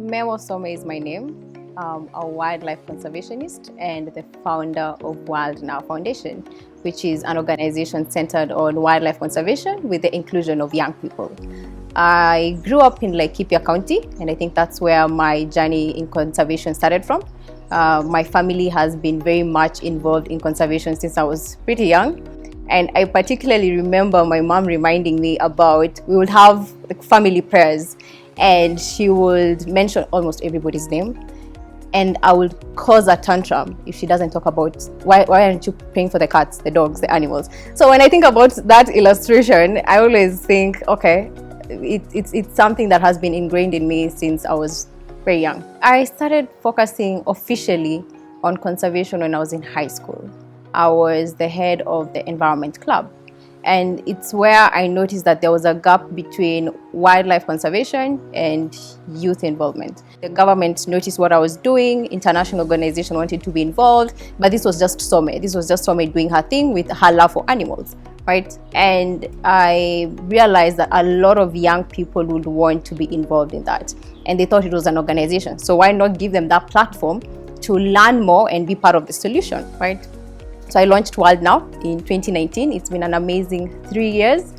Memo Some is my name. A wildlife conservationist and the founder of Wild Now Foundation, which is an organization centered on wildlife conservation with the inclusion of young people. I grew up in Laikipia County, and I think that's where my journey in conservation started from. My family has been very much involved in conservation since I was pretty young. And I particularly remember my mom reminding me about, we would have family prayers, and she would mention almost everybody's name. And I would cause a tantrum if she doesn't talk about why aren't you praying for the cats, the dogs, the animals. So when I think about that illustration, I always think, okay, it's something that has been ingrained in me since I was very young. I started focusing officially on conservation when I was in high school. I was the head of the environment club. And it's where I noticed that there was a gap between wildlife conservation and youth involvement. The government noticed what I was doing, international organization wanted to be involved, but this was just Some. This was just Some doing her thing with her love for animals, right? And I realized that a lot of young people would want to be involved in that. And they thought it was an organization. So why not give them that platform to learn more and be part of the solution, right? So I launched Wild Now in 2019. It's been an amazing 3 years.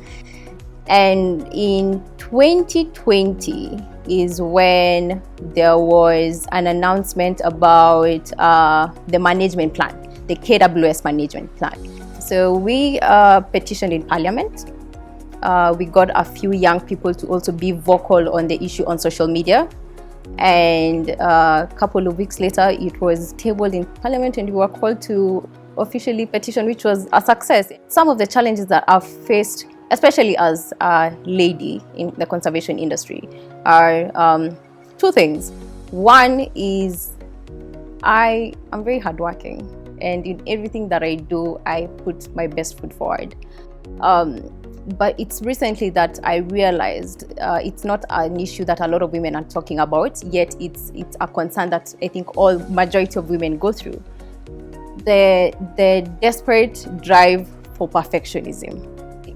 And in 2020 is when there was an announcement about the management plan, the KWS management plan. So we petitioned in Parliament. We got a few young people to also be vocal on the issue on social media. And a couple of weeks later, it was tabled in Parliament and we were called to officially petition, which was a success. Some of the challenges that I've faced, especially as a lady in the conservation industry, are two things. One is I am very hardworking, and in everything that I do, I put my best foot forward. But it's recently that I realized it's not an issue that a lot of women are talking about, yet it's a concern that I think all majority of women go through. The desperate drive for perfectionism.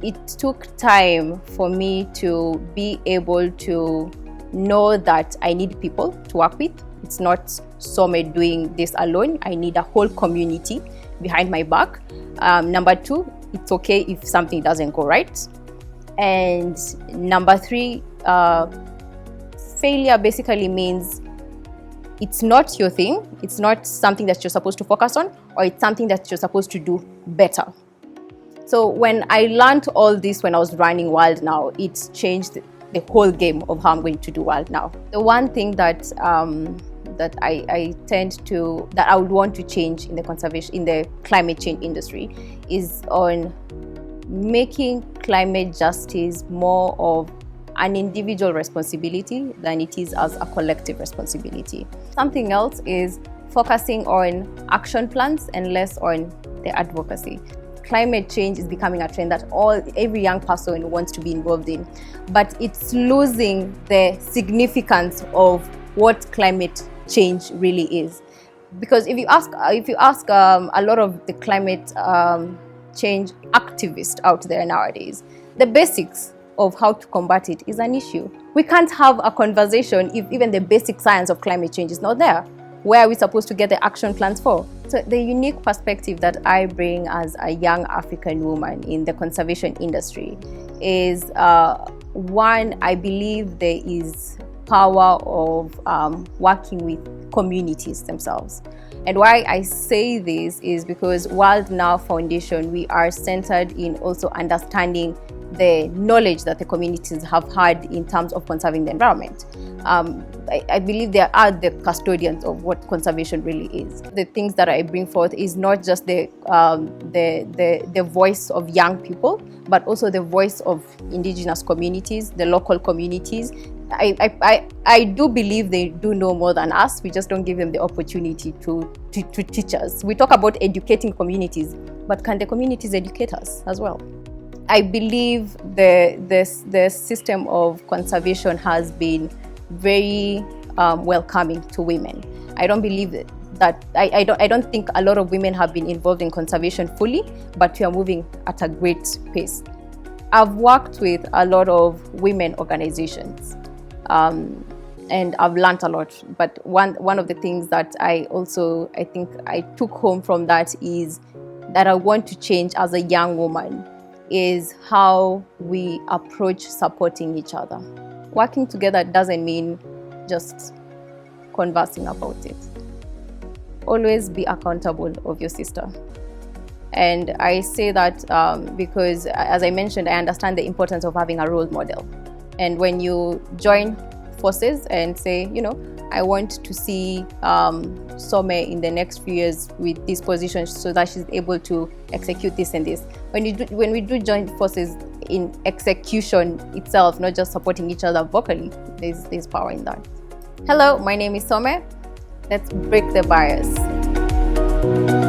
It took time for me to be able to know that I need people to work with. It's not Some doing this alone. I need a whole community behind my back. Number two, it's okay if something doesn't go right. And number three, failure basically means it's not your thing, it's not something that you're supposed to focus on, or it's something that you're supposed to do better. So when I learned all this when I was running Wild Now, it's changed the whole game of how I'm going to do Wild Now. The one thing that I would want to change in the conservation, in the climate change industry, is on making climate justice more of an individual responsibility than it is as a collective responsibility. Something else is focusing on action plans and less on the advocacy. Climate change is becoming a trend that every young person wants to be involved in, but it's losing the significance of what climate change really is. Because if you ask a lot of the climate change activists out there nowadays, the basics of how to combat it is an issue. We can't have a conversation if even the basic science of climate change is not there. Where are we supposed to get the action plans for? So the unique perspective that I bring as a young African woman in the conservation industry is one, I believe there is power of working with communities themselves. And why I say this is because Wild Now Foundation, we are centered in also understanding the knowledge that the communities have had in terms of conserving the environment. I believe they are the custodians of what conservation really is. The things that I bring forth is not just the voice of young people, but also the voice of indigenous communities, the local communities. I do believe they do know more than us. We just don't give them the opportunity to teach us. We talk about educating communities, but can the communities educate us as well? I believe the system of conservation has been very welcoming to women. I don't believe that I don't think a lot of women have been involved in conservation fully, but we are moving at a great pace. I've worked with a lot of women organizations and I've learned a lot. But one of the things that I think I took home from that is that I want to change as a young woman is how we approach supporting each other. Working together doesn't mean just conversing about it. Always be accountable of your sister. And I say that because, as I mentioned, I understand the importance of having a role model. And when you join forces and say, I want to see Some in the next few years with this position so that she's able to execute this and this. When we do join forces in execution itself, not just supporting each other vocally, there's power in that. Hello, my name is Some. Let's break the bias.